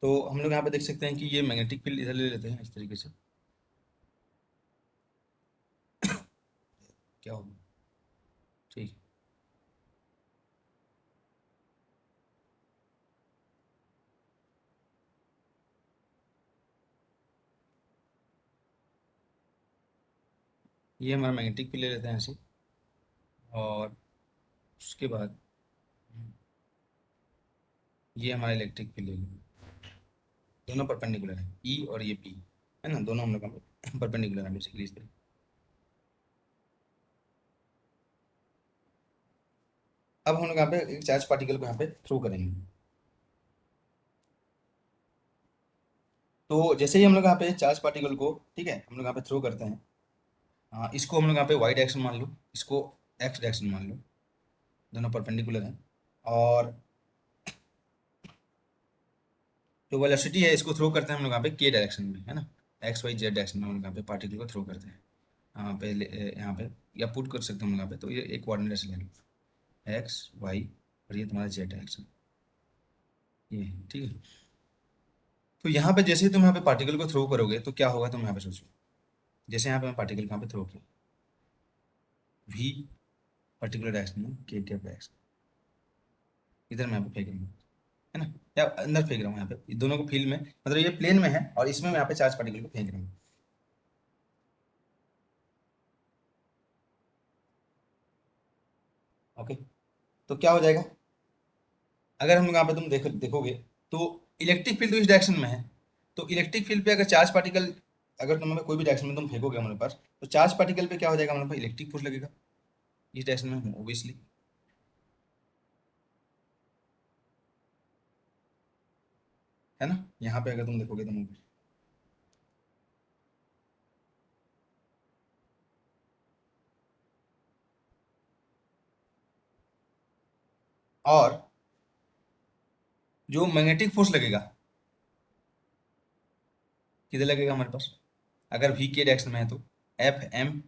तो हम लोग यहाँ पे देख सकते हैं कि ये मैग्नेटिक फील्ड इधर ले लेते हैं इस तरीके से। क्या होगा? ठीक है। ये हमारा मैग्नेटिक फील्ड ले लेते हैं ऐसे। और उसके बाद ये हमारा इलेक्ट्रिक फील्ड ले लेंगे। दोनों परपेंडिकुलर है, ई और ये पी, है ना, दोनों हम लोग परपेंडिकुलर है बेसिकली इस तरह। अब हम लोग यहाँ पे एक चार्ज पार्टिकल को यहाँ पे थ्रो करेंगे। तो जैसे ही हम लोग यहाँ पे चार्ज पार्टिकल को, ठीक है, हम लोग यहाँ पे थ्रो करते हैं। इसको हम लोग यहाँ पे वाई डायरेक्शन मान लो, इसको एक्स डायरेक्शन मान लो, दोनों परपेंडिकुलर हैं। और जो वेलोसिटी है इसको थ्रो करते हैं हम लोग यहाँ पे के डायरेक्शन में, है ना, एक्स वाई जेड डायरेक्शन में हम लोग यहाँ पे पार्टिकल को थ्रो करते हैं। यहाँ पे या पुट कर सकते हैं हम लोग यहाँ पे। तो ये एक कोऑर्डिनेट ऐसे ले लो, एक्स वाई, और ये तुम्हारा जेड डायरेक्शन, ये है, ठीक है। तो यहाँ पे जैसे ही तुम यहाँ पे पार्टिकल को थ्रो करोगे तो क्या होगा, तुम यहाँ पे सोचो। जैसे यहाँ पे मैं पार्टिकल यहाँ पे थ्रो किया, वी पर्टिकुलर डायरेक्शन में, के डायरेक्शन, इधर मैं यहाँ पे फेंक रहा हूँ, है ना, या अंदर फेंक रहा हूँ यहाँ पे, ये दोनों को फील्ड में, मतलब ये प्लेन में है और इसमें मैं यहाँ पे चार्ज पार्टिकल को फेंक रहा हूँ। ओके। तो क्या हो जाएगा, अगर हम यहाँ पे तुम देखोगे तो इलेक्ट्रिक फील्ड तो इस डायरेक्शन में है। तो इलेक्ट्रिक फील्ड पे अगर चार्ज पार्टिकल, अगर तुम हमें कोई भी डायरेक्शन में तुम फेंकोगे हमारे पास, तो चार्ज पार्टिकल पे क्या हो जाएगा, हमारे पास इलेक्ट्रिक फोर्स लगेगा इस डायरेक्शन में ऑब्वियसली, है ना। यहाँ पे अगर तुम देखोगे तो और जो मैग्नेटिक फोर्स लगेगा किधर लगेगा हमारे पास, अगर वी के डायरेक्शन में है तो F m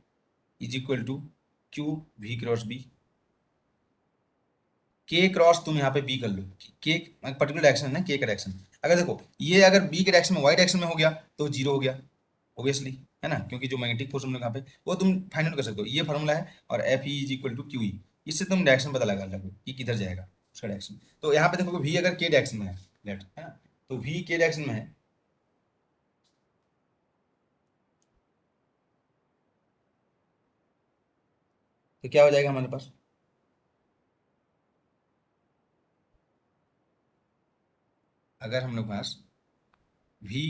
is equal to q v cross B. K cross तुम यहाँ पे बी कर लो, के पर्टिकुलर डायरेक्शन है ना, के का डायरेक्शन। अगर देखो ये अगर बी के डायरेक्शन में, वाई डायरेक्शन में हो गया तो जीरो हो गया ऑब्वियसली, है ना, क्योंकि जो मैग्नेटिक फोर्स हम लोग यहाँ पे वो तुम फाइंड आउट कर सकते हो, ये फॉर्मूला है। और F e is equal to q E, इससे तुम डायरेक्शन पता लगा लो कि किधर जाएगा उसका डायरेक्शन। तो यहाँ पे देखो वी अगर के डायरेक्शन में है, लेट, है ना, तो वी के डायरेक्शन में है, तो क्या हो जाएगा हमारे पास, अगर हम लोग पास वी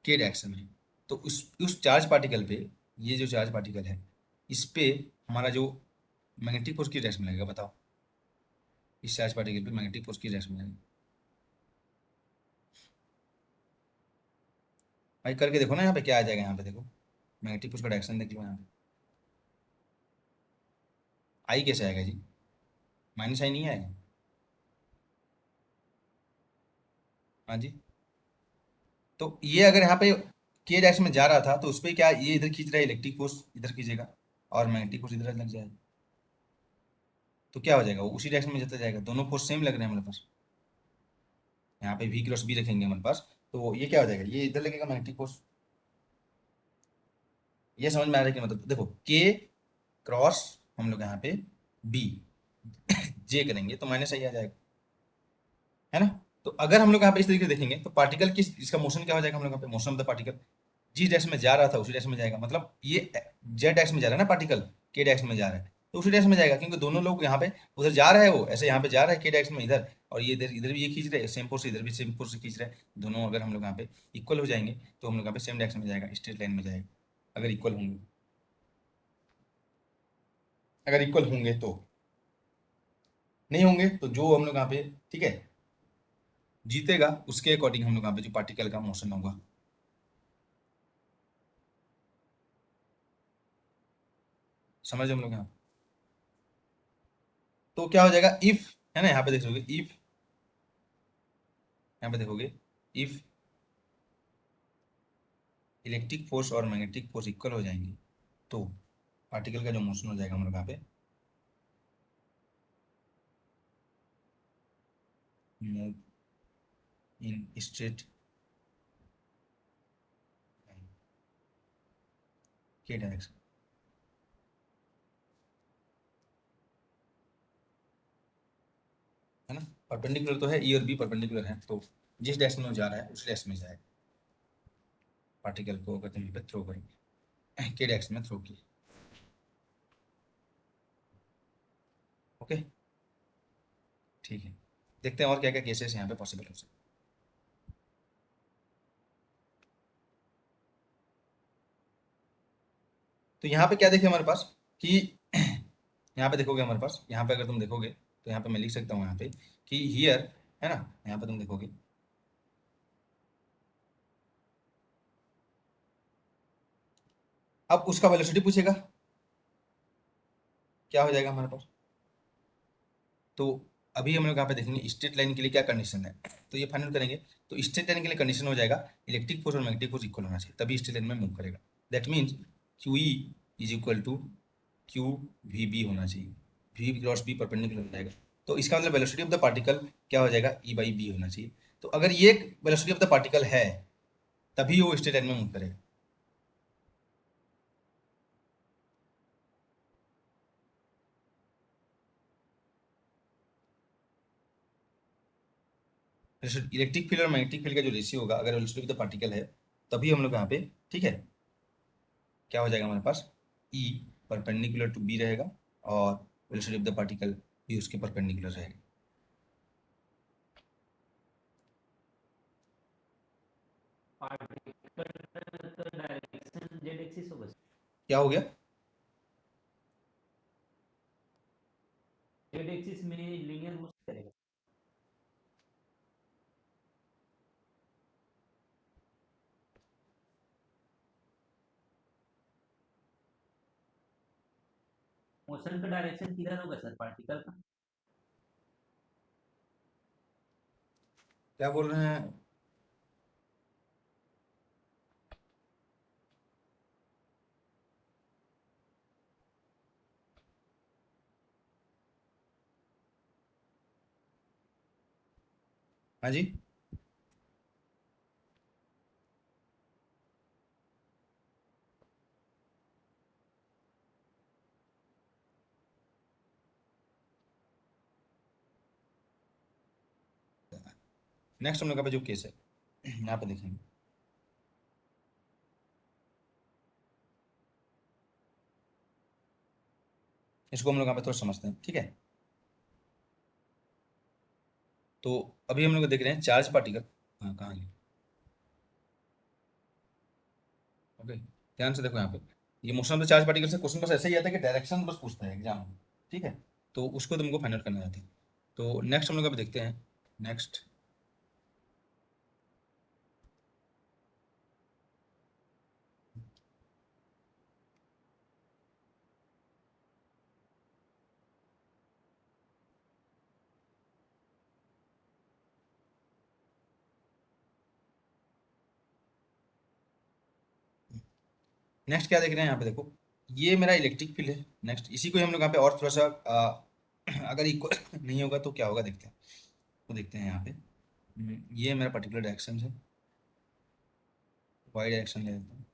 के डायरेक्शन है तो उस चार्ज पार्टिकल पे, ये जो चार्ज पार्टिकल है इस पे हमारा जो मैग्नेटिक फोर्स की डायरेक्शन में लगेगा, बताओ इस चार्ज पार्टिकल पे मैग्नेटिक फोर्स की डायरेक्शन में लगेगा। भाई करके देखो ना, यहाँ पे क्या आ जाएगा, यहाँ पे देखो मैग्नेटिक फोर्स का डायरेक्शन देख लो यहाँ पे, आई कैसे आएगा जी, माइनस आई नहीं आएगा। हाँ जी। तो ये अगर यहाँ पे के डायरेक्शन में जा रहा था तो उस पर क्या, ये इधर खींच रहा है, इलेक्ट्रिक फोर्स इधर खींचेगा और मैग्नेटिक फोर्स इधर लग जाएगा, तो क्या हो जाएगा, वो उसी डायरेक्शन में जाता जाएगा, दोनों फोर्स सेम लग रहे हैं हमारे पास। यहाँ पे वी क्रॉस बी रखेंगे हमारे पास, तो ये क्या हो जाएगा, ये इधर लगेगा मैग्नेटिक फोर्स। ये समझ में आ रहा है कि मतलब देखो के क्रॉस हम लोग यहाँ पे बी जे करेंगे तो माइनस आई आ जाएगा, है ना। तो अगर हम लोग यहाँ पे इस तरीके से देखेंगे तो पार्टिकल किस, इसका मोशन क्या हो जाएगा, हम लोग यहाँ पे मोशन ऑफ द पार्टिकल जिस डायरेक्शन में जा रहा था उसी डायरेक्शन में जाएगा, मतलब ये जेड डायरेक्शन में जा रहा है ना पार्टिकल, के डायरेक्शन में जा रहा है तो उसी डायरेक्शन में जाएगा, क्योंकि दोनों लोग यहाँ पे उधर जा रहा है, वो ऐसे यहाँ पे जा रहा है के डायरेक्शन में इधर, और ये इधर इधर भी ये खींच रहे हैं सेम फोर्स, इधर भी सेम फोर्स खींच रहे हैं, दोनों अगर हम लोग यहाँ पे इक्वल हो जाएंगे तो हम लोग यहाँ पे सेम डायरेक्शन में जाएगा, स्ट्रेट लाइन में जाएगा, अगर इक्वल होंगे, अगर इक्वल होंगे तो, नहीं होंगे तो जो हम लोग यहाँ पे, ठीक है, जीतेगा उसके अकॉर्डिंग हम लोग यहाँ पे जो पार्टिकल का मोशन होगा। समझ हम लोग यहाँ, तो क्या हो जाएगा इफ, है ना, यहाँ पे देखोगे इफ, यहाँ पे देखोगे इफ इलेक्ट्रिक फोर्स और मैग्नेटिक फोर्स इक्वल हो जाएंगे तो पार्टिकल का जो मोशन हो जाएगा हम लोग यहाँ पे, मूव इन स्ट्रेट के डायरेक्शन, है ना। परपेंडिकुलर तो है, ई और बी परपेंडिकुलर है, तो जिस डायरेक्शन में जा रहा है उस डायरेक्शन में जाएगा। पार्टिकल को अगर तुम पे थ्रो करेंगे के डायरेक्शन में थ्रो किए। ओके, ठीक है। देखते हैं और क्या क्या केसेस यहाँ पे पॉसिबल हो सकते हैं। तो यहाँ पे क्या देखे हमारे पास कि यहाँ पे देखोगे हमारे पास, यहाँ पे अगर तुम देखोगे तो यहाँ पे मैं लिख सकता हूँ यहाँ पे कि हियर, है ना। यहाँ पे तुम देखोगे अब उसका वेलोसिटी पूछेगा, क्या हो जाएगा हमारे पास। तो अभी हम लोग यहाँ पे देखेंगे स्ट्रेट लाइन के लिए क्या कंडीशन है, तो ये फाइनल करेंगे। तो स्ट्रेट लाइन के लिए कंडीशन हो जाएगा इलेक्ट्रिक फोर्स और मैग्नेटिक फोर्स इक्वल होना चाहिए, तभी स्ट्रेट लाइन में मूव करेगा। That means q E is equal to q v B होना चाहिए, वी क्रॉस बी परपेंडिकुलर हो जाएगा। तो इसका मतलब वेलोसिटी ऑफ द पार्टिकल क्या हो जाएगा, ई बाई बी होना चाहिए। तो अगर ये वेलोसिटी ऑफ द पार्टिकल है तभी वो स्ट्रेट लाइन में मूव करेगा। इलेक्ट्रिक फील्ड और मैग्नेटिक फील्ड का जो रेशियो होगा अगर वेलोसिटी ऑफ द पार्टिकल है, तभी हम लोग यहाँ पे, ठीक है, क्या हो जाएगा हमारे पास, ई परपेंडिकुलर टू बी रहेगा और वेलोसिटी ऑफ द पार्टिकल भी उसके परपेंडिकुलर रहेगा। पार्टिकल का डायरेक्शन जेड एक्सिस होगा, क्या हो गया, जेड एक्सिस में लीनियर मोशन करेगा। मोशन का डायरेक्शन किधर होगा सर पार्टिकल का? क्या बोल रहे हैं। हाँ जी, नेक्स्ट हम लोग का जो केस है यहाँ पे देखेंगे। इसको हम लोग यहाँ पे थोड़ा समझते हैं, ठीक है। तो अभी हम लोग देख रहे हैं चार्ज पार्टिकल, हाँ कहाँ गए, ओके। ध्यान से देखो यहाँ पे, ये motion of the charge particle से क्वेश्चन बस ऐसे ही आता है कि डायरेक्शन बस पूछता है एग्जाम में, ठीक है। तो उसको तुमको फाइंड आउट करना रहता है। तो नेक्स्ट हम लोग अभी देखते हैं, नेक्स्ट नेक्स्ट क्या देख रहे हैं यहाँ पे देखो, ये मेरा इलेक्ट्रिक फील्ड है। नेक्स्ट इसी को हम लोग यहाँ पे और थोड़ा सा अगर इक्वल नहीं होगा तो क्या होगा देखते हैं। तो देखते हैं यहाँ पे, ये मेरा पर्टिकुलर डायरेक्शन है, वाई डायरेक्शन ले लेते हैं।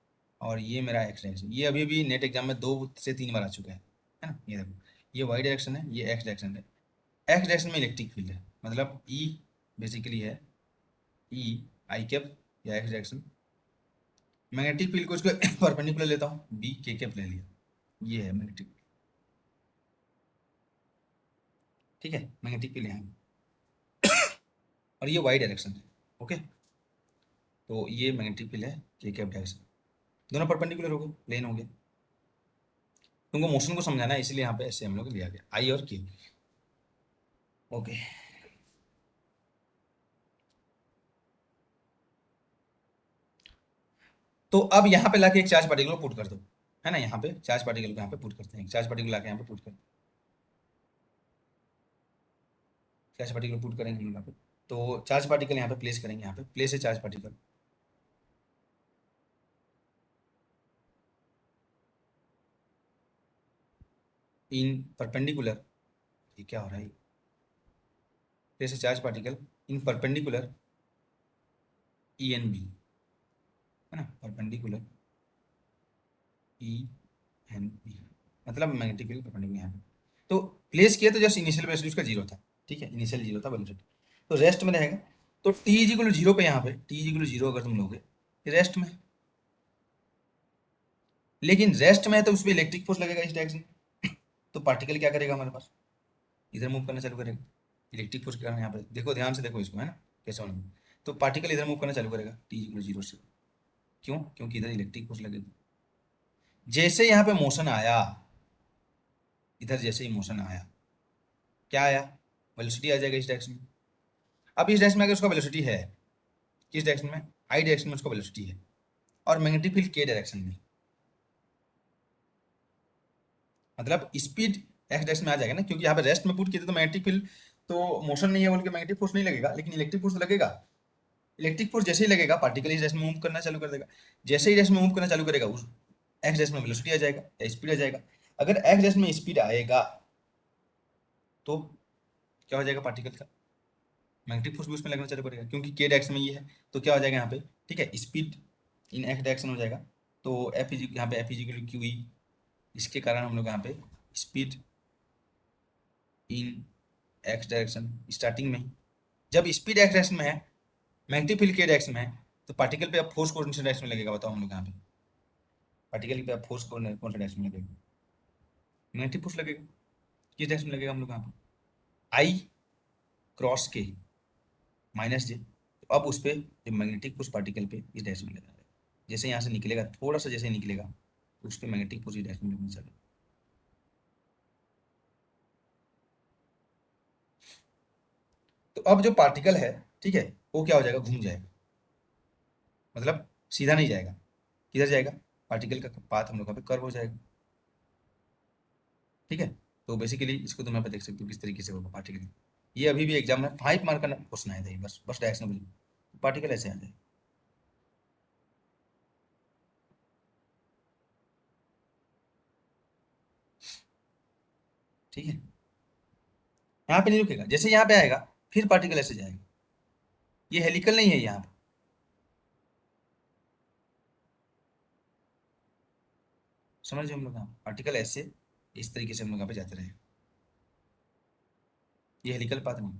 और ये मेरा एक्स डायरेक्शन, ये अभी भी नेट एग्जाम में 2 से 3 बार आ चुका है ना। ये देखो, ये वाई डायरेक्शन है, ये एक्स डायरेक्शन है। एक्स डायरेक्शन में इलेक्ट्रिक फील्ड है, मतलब ई बेसिकली है ई आई कैप या एक्स डायरेक्शन। मैग्नेटिक फील्ड को इसको परपेंडिकुलर लेता हूँ, बी के कैप ले लिया, ये है मैग्नेटिक, ठीक है, मैग्नेटिक फील्ड है। और ये वाई डायरेक्शन है, ओके। तो ये मैग्नेटिक फील्ड है के कैप डायरेक्शन, दोनों परपेंडिकुलर हो गए, प्लेन हो गए। तुमको मोशन को समझाना है इसलिए यहाँ पे ऐसे हम लोग लिया गया आई और के, ओके। तो अब यहाँ पे लाके एक चार्ज पार्टिकल को पुट कर दो, है ना। यहाँ पे चार्ज पार्टिकल को यहाँ पे पुट करते हैं, चार्ज पार्टिकल लाके यहाँ पे पुट कर, चार्ज पार्टिकल पुट करेंगे हम लोग यहाँ पे। तो चार्ज पार्टिकल यहाँ पे प्लेस करेंगे, यहाँ पे प्लेस है चार्ज पार्टिकल इन परपेंडिकुलर, ये क्या हो रहा है, प्लेस है charge particle in perpendicular E and B, है ना, परपेंडिकुलर ई एन बी, मतलब मैग्नेटिक फील्ड परपेंडिकुलर यहाँ पे। तो प्लेस किया तो जस्ट इनिशियल वेलोसिटी उसका जीरो था, ठीक है, इनिशियल जीरो था वेलोसिटी, तो रेस्ट में रहेगा। तो टी इज इक्वल जीरो पे, यहाँ पे टी इज इक्वल जीरो अगर तुम लोगे रेस्ट में, लेकिन रेस्ट में है तो उस पर इलेक्ट्रिक फोर्स लगेगा इस डायरेक्शन में, तो पार्टिकल क्या करेगा हमारे पास, इधर मूव करना चालू करेगा इलेक्ट्रिक फोर्स के कारण। यहाँ पे देखो, ध्यान से देखो इसको, है ना, कैसे होना, तो पार्टिकल इधर मूव करना चालू करेगा टी इक्वल जीरो से, क्यों, क्योंकि इधर इलेक्ट्रिक फोर्स लगेगी। जैसे यहाँ पे मोशन आया, इधर जैसे ही मोशन आया, क्या आया, वेलोसिटी आ जाएगा इस डायरेक्शन में। अब इस डायरेक्शन में अगर उसका वेलोसिटी है, किस डायरेक्शन में, आई डायरेक्शन में उसका वेलोसिटी है, और मैग्नेटिक फील्ड के डायरेक्शन में, मतलब स्पीड एक्स डायरेक्शन में आ जाएगा ना, क्योंकि यहाँ पे रेस्ट में पुट किए थे तो मैग्नेटिक फील्ड तो मोशन नहीं है बोल के मैग्नेटिक फोर्स नहीं लगेगा, लेकिन इलेक्ट्रिक फोर्स लगेगा। इलेक्ट्रिक फोर्स जैसे ही लगेगा पार्टिकल इस डायरेक्शन में मूव करना चालू कर देगा, जैसे ही डायरेक्शन में मूव करना चालू करेगा उस एक्स डायरेक्शन में वेलोसिटी आ जाएगा या स्पीड आ जाएगा। अगर एक्स डायरेक्शन में स्पीड आएगा तो क्या हो जाएगा, पार्टिकल का मैग्नेटिक फोर्स भी उसमें लगना चालू करेगा, क्योंकि के डायरेक्शन में ये है, तो क्या हो जाएगा यहाँ पे, ठीक है, स्पीड इन एक्स डायरेक्शन हो जाएगा, तो एफ इज यहाँ पे F is equal Q E, इसके कारण हम लोग यहाँ पे speed in x direction starting में ही, जब स्पीड एक्स डायरेक्शन में है मैग्नेटिक फील्ड के डायरेक्शन में है, तो पार्टिकल पे अब फोर्स कौन से डायरेक्शन में लगेगा, बताओ हम लोग यहाँ पे, पार्टिकल पे अब फोर्स कौन सा डायरेक्शन में लगेगा, मैग्नेटिक फोर्स लगेगा, किस डायरेक्शन में लगेगा हम लोग यहाँ पे, आई क्रॉस के माइनस जे, तो अब उस पर जो मैग्नेटिक फोर्स पार्टिकल पे इस डायरेक्शन में लगा है, जैसे यहाँ से निकलेगा थोड़ा सा, जैसे निकलेगा तो उस पर मैग्नेटिक फोर्स इस डायरेक्शन में लगना चाहिए। तो अब जो पार्टिकल है, ठीक है, वो क्या हो जाएगा, घूम जाएगा, मतलब सीधा नहीं जाएगा, किधर जाएगा, पार्टिकल का पाथ हम लोग पे कर्व हो जाएगा, ठीक है। तो बेसिकली इसको तुम यहाँ पे देख सकते हो किस तरीके से होगा पार्टिकल, ये अभी भी एग्जाम में 5 मार्क का क्वेश्चन आया था ये, बस बस डायरेक्शन बोलिए, पार्टिकल ऐसे आ जाए, ठीक है, यहाँ पे नहीं रुकेगा, जैसे यहाँ पे आएगा फिर पार्टिकल ऐसे जाएगा, ये हेलिकल नहीं है यहाँ पे, समझ रहे हम लोग, यहाँ पार्टिकल ऐसे इस तरीके से हम लोग यहाँ पे जाते रहे, ये हेलिकल पाथ नहीं,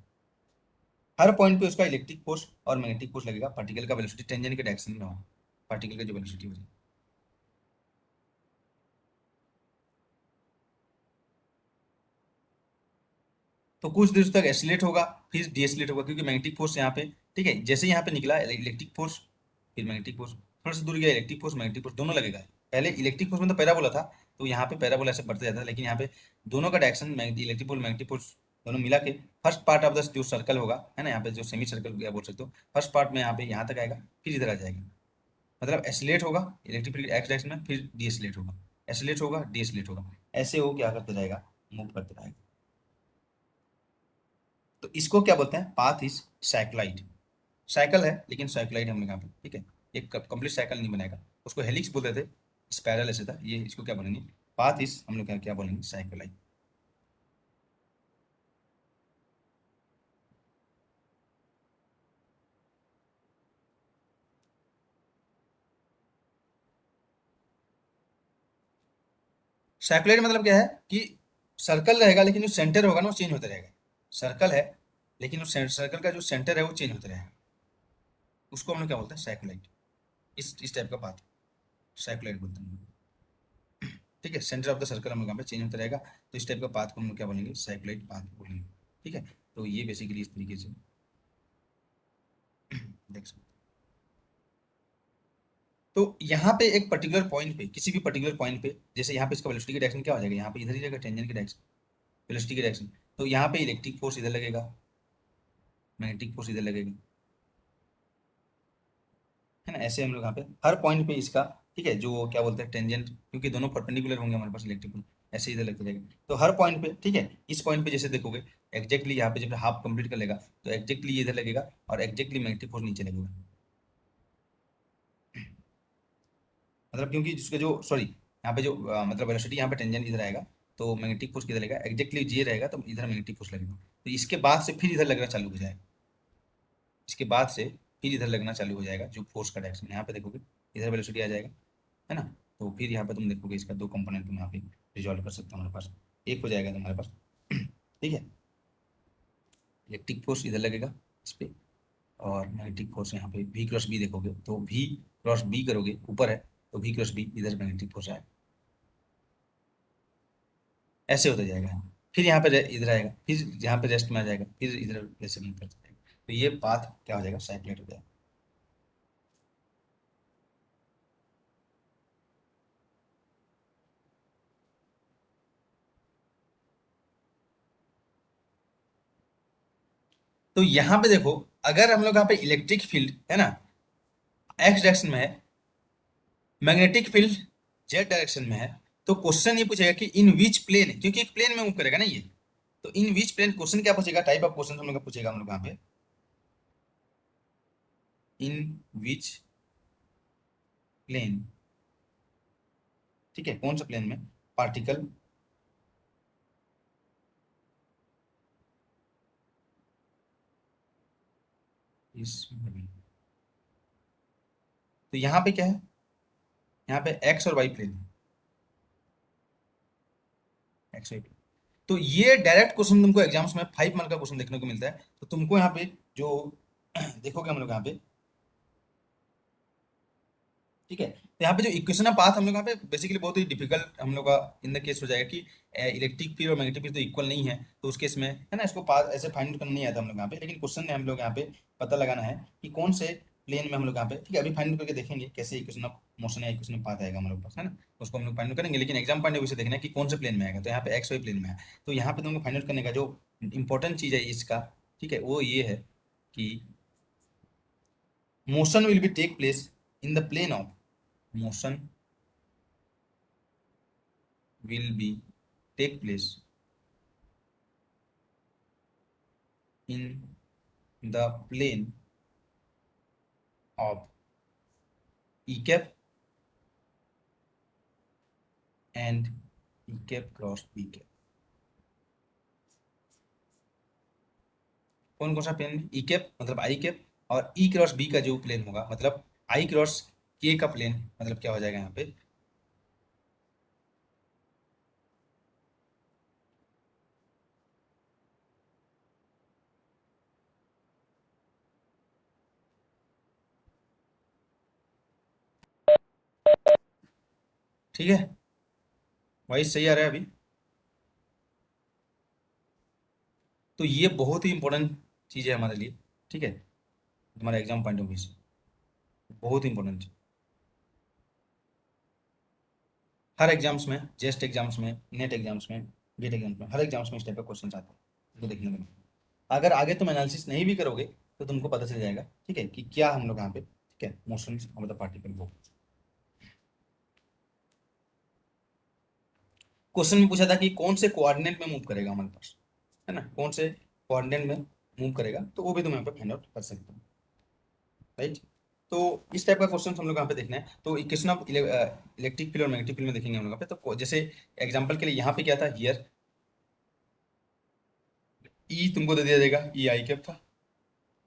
हर पॉइंट पे उसका इलेक्ट्रिक फोर्स और मैग्नेटिक फोर्स लगेगा, पार्टिकल का वेलोसिटी टेंजेंट के डायरेक्शन में हो, पार्टिकल का जो वेलोसिटी हो जाए। तो कुछ देर तक एसिलेट होगा, फिर डीएसिलेट होगा, क्योंकि मैग्नेटिक फोर्स यहाँ पे, ठीक है, जैसे यहाँ पे निकला इलेक्ट्रिक फोर्स, फिर मैग्नेटिक फोर्स, थोड़ा सा दूर गया इलेक्ट्रिक फोर्स मैग्नेटिक फोर्स दोनों लगेगा। पहले इलेक्ट्रिक फोर्स में तो पैराबोला था, तो यहाँ पे पैराबोला ऐसे बढ़ते जाता है, लेकिन यहाँ पे दोनों का direction electric force magnetic force दोनों मिला के फर्स्ट पार्ट ऑफ द जो सर्कल होगा, है ना, यहाँ पे जो सेमी सर्कल क्या बोल सकते हो, फर्स्ट पार्ट में यहाँ पे यहाँ तक आएगा, फिर इधर आ जाएगा, मतलब एसिलेट होगा इलेक्ट्रिक फील्ड एक्स डायरेक्शन में, फिर डीएसिलेट होगा, एसिलेट होगा डीएसिलेट होगा, ऐसे वो क्या करते जाएगा, मूव करते रहेगा। तो इसको क्या बोलते हैं, पाथ इज साइक्लाइड, साइकिल है लेकिन साइक्लाइड हम लोग यहाँ पे, ठीक है, एक कंप्लीट साइकिल नहीं बनाएगा, उसको हेलिक्स बोलते थे, स्पाइरल ऐसे था, ये इसको क्या बोलेंगे, पाथ इज हम लोग क्या क्या बोलेंगे, साइक्लाइड। साइक्लाइड मतलब क्या है कि सर्कल रहेगा लेकिन जो सेंटर होगा ना वो चेंज होता रहेगा, सर्कल है लेकिन उस सर्कल का जो सेंटर है वो चेंज होता रहेगा, उसको हम लोग क्या बोलते हैं, साइक्लाइड, इस टाइप का पाथ साइक्लाइड बोलते हैं, ठीक है, सेंटर ऑफ द सर्कल हम लोग यहाँ पे चेंज होता रहेगा, तो इस टाइप का पाथ को हम लोग क्या बोलेंगे, साइक्लाइड पाथ बोलेंगे, ठीक है। तो ये बेसिकली इस तरीके से देख सकते हैं। तो यहाँ पे एक पर्टिकुलर पॉइंट पे, किसी भी पर्टिकुलर पॉइंट पे, जैसे यहाँ पे इसका वेलोसिटी की डायरेक्शन क्या हो जाएगा, यहाँ पे इधर ही रहेगा टेंजेंट की डायरेक्शन, वेलोसिटी की डायरेक्शन, तो यहाँ पे इलेक्ट्रिक फोर्स इधर लगेगा, मैग्नेटिक फोर्स इधर लगेगा, है ना, ऐसे हम लोग यहाँ पे हर पॉइंट पे इसका, ठीक है, जो क्या बोलते हैं टेंजेंट, क्योंकि दोनों परपेंडिकुलर होंगे हमारे पास इलेक्ट्रिक फील्ड, ऐसे इधर लगते जाएगा, तो हर पॉइंट पे, ठीक है, इस पॉइंट पे जैसे देखोगे एग्जैक्टली यहाँ पे जब हाफ कंप्लीट कर लेगा तो एग्जैक्टली ये इधर लगेगा और एग्जैक्टली मैग्नेटिक फोर्स नीचे लगेगा, मतलब क्योंकि जिसका जो सॉरी यहाँ पे जो मतलब वेलोसिटी यहाँ पे टेंजेंट इधर आएगा, तो मैग्नेटिक फोर्स किधर लगेगा, एग्जैक्टली ये रहेगा तो इधर मैग्नेटिक फोर्स लगेगा, तो इसके बाद से फिर इधर लगना चालू हो जाएगा, इसके बाद से फिर इधर लगना चालू हो जाएगा जो फोर्स का डायरेक्शन, यहाँ पे देखोगे इधर वेलोसिटी आ जाएगा, है ना। तो फिर यहाँ पे तुम देखोगे इसका दो कंपोनेंट तुम यहाँ पे रिजॉल्व कर सकते हो हमारे पास, एक हो जाएगा तुम्हारे पास ठीक है, इलेक्ट्रिक फोर्स इधर लगेगा इस पे, और मैग्नेटिक फोर्स यहाँ पे भी क्रॉस बी देखोगे तो भी क्रॉस बी करोगे ऊपर है तो भी क्रॉस बी इधर मैग्नेटिक फोर्स आएगा, ऐसे होता जाएगा। फिर यहाँ पे इधर आएगा, फिर यहाँ पे रेस्ट में आ जाएगा, फिर इधर ऐसे नहीं करता जाएगा, तो ये पाथ क्या हो जाएगा, साइक्लेट हो जाएगा। तो यहाँ पे देखो, अगर हम लोग यहाँ पे इलेक्ट्रिक फील्ड है ना एक्स डायरेक्शन में है, मैग्नेटिक फील्ड जेड डायरेक्शन में है, तो क्वेश्चन ये पूछेगा कि इन विच प्लेन, क्योंकि एक प्लेन में मूव करेगा ना ये, तो इन विच प्लेन, क्वेश्चन क्या पूछेगा, टाइप ऑफ क्वेश्चन हम लोग का पूछेगा हम लोग यहाँ पे, इन विच प्लेन, ठीक है, कौन सा प्लेन में पार्टिकल इस, तो यहाँ पे क्या है, यहाँ पे एक्स और वाई प्लेन है, एक्स वाई प्लेन। तो ये डायरेक्ट क्वेश्चन तुमको एग्जाम्स में 5 मार्क का क्वेश्चन देखने को मिलता है, तो तुमको यहाँ पे जो देखोगे हम लोग यहाँ पे, ठीक है, तो यहाँ पे जो इक्वेशन ऑफ पाथ हम लोग यहाँ पे बेसिकली बहुत ही डिफिकल्ट हम लोग का इन द केस हो जाएगा कि इलेक्ट्रिक फील्ड और मैग्नेटिक फील्ड तो इक्वल नहीं है, तो उस केस में है ना इसको पाथ ऐसे फाइंड करना नहीं आता हम लोग यहाँ पे, लेकिन क्वेश्चन में हम लोग यहाँ पे पता लगाना है कि कौन से प्लेन में हम लोग यहाँ पे, ठीक है, अभी फाइंड करके देखेंगे कैसे इक्वेशन ऑफ मोशन या इक्वेशन ऑफ पाथ आएगा हम लोग पास, है ना, उसको हम लोग फाइंड करेंगे, लेकिन एग्जाम पॉइंट ऑफ व्यू से देखना है कि कौन से प्लेन में आएगा, तो यहाँ पे एक्स वाई प्लेन में है, तो यहाँ पे तुमको फाइंड आउट करने का जो इंपॉर्टेंट चीज है इसका, ठीक है, वो ये है कि motion will be take place in the plane of, motion will be take place in the plane of E cap and E cap cross B cap। कौन कौन सा प्लेन, ई कैप मतलब आई कैप, और ई क्रॉस बी का जो plane होगा मतलब आई cross के का प्लेन, मतलब क्या हो जाएगा यहाँ पे, ठीक है, वॉइस सही आ रहा है अभी। तो ये बहुत ही इंपॉर्टेंट चीज है हमारे लिए, ठीक है, हमारे एग्जाम पॉइंट ऑफ व्यू से बहुत इंपॉर्टेंट। हर एग्जाम्स में, जेस्ट एग्जाम्स में, नेट एग्जाम्स में, गेट एग्जाम्स में, हर एग्जाम्स में इस टाइप का क्वेश्चन आते हैं, तो देखने को मिलेगा। अगर आगे तुम एनालिसिस नहीं भी करोगे तो तुमको पता चल जाएगा, ठीक है, कि क्या हम लोग यहाँ पे, ठीक है, मोशन ऑफ द पार्टिकल वो क्वेश्चन में पूछा था कि कौन से कोऑर्डिनेट में मूव करेगा हमारे पास, है ना, कौन से कोऑर्डिनेट में मूव करेगा, तो वो भी तुम यहाँ पे फाइंड आउट कर सकते हो, राइट। तो इस टाइप का क्वेश्चन हम लोग यहाँ पे देखना है, तो इक्वेशन ऑफ इलेक्ट्रिक फील्ड और मैग्नेटिक फील्ड में देखेंगे हम लोग यहाँ पे, तो जैसे एग्जांपल के लिए यहाँ पे क्या था, हियर ई तुमको दे दिया जाएगा, ई आई कैप था,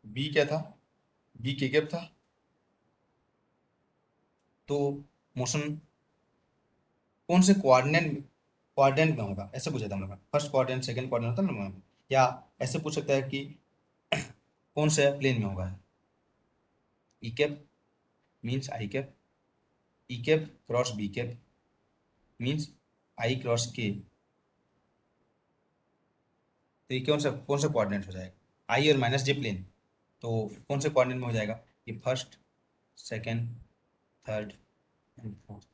बी क्या था, बी के कैप था, तो मोशन कौन से क्वाड्रेंट में होगा, ऐसे पूछा था हम लोग, फर्स्ट क्वाड्रेंट सेकंड क्वाड्रेंट होता है ना, या ऐसे पूछ सकता है कि कौन से प्लेन में होगा, e cap means I cap, e cap cross b cap means I cross k, तो ये कौन सा कोऑर्डिनेट हो जाएगा, आई और माइनस जे प्लेन, तो कौन से कोऑर्डिनेट में हो जाएगा, ये first second third and fourth,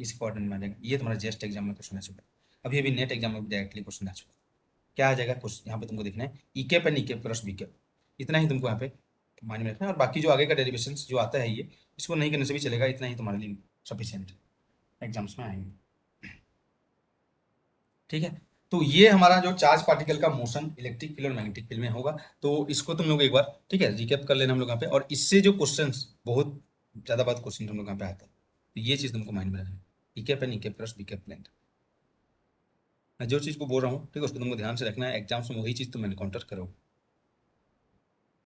इस कोऑर्डिनेट में आ जाएगा। ये तुम्हारा जेस्ट एग्जाम में क्वेश्चन आ चुका है, अभी अभी नेट एग्जाम में भी डायरेक्टली क्वेश्चन आ चुका है, क्या आ जाएगा क्वेश्चन यहाँ पे तुमको देखना है, e cap and e cap cross b cap, इतना ही तुमको यहाँ पे माइंड में रखना है, और बाकी जो आगे का डेरिवेशन जो आता है ये इसको नहीं करने से भी चलेगा, इतना ही तुम्हारे लिए सफिशियंट एग्जाम्स में आएंगे, ठीक है। तो ये हमारा जो चार्ज पार्टिकल का मोशन इलेक्ट्रिक फील्ड और मैग्नेटिक फील्ड में होगा, तो इसको तुम लोग एक बार, ठीक है, रिकैप कर लेना हम लोग यहाँ पे, और इससे जो क्वेश्चंस बहुत ज्यादा बात क्वेश्चन हम लोग यहाँ पे आता है, तो ये चीज तुमको माइंड में रखना है, इकैप एंड इकैप प्लस बीकैप लेंथ, मैं जो चीज को बोल रहा हूँ, ठीक है, उसको तुमको ध्यान से रखना है, एग्जाम्स में वही चीज तुम एनकाउंटर करोगे।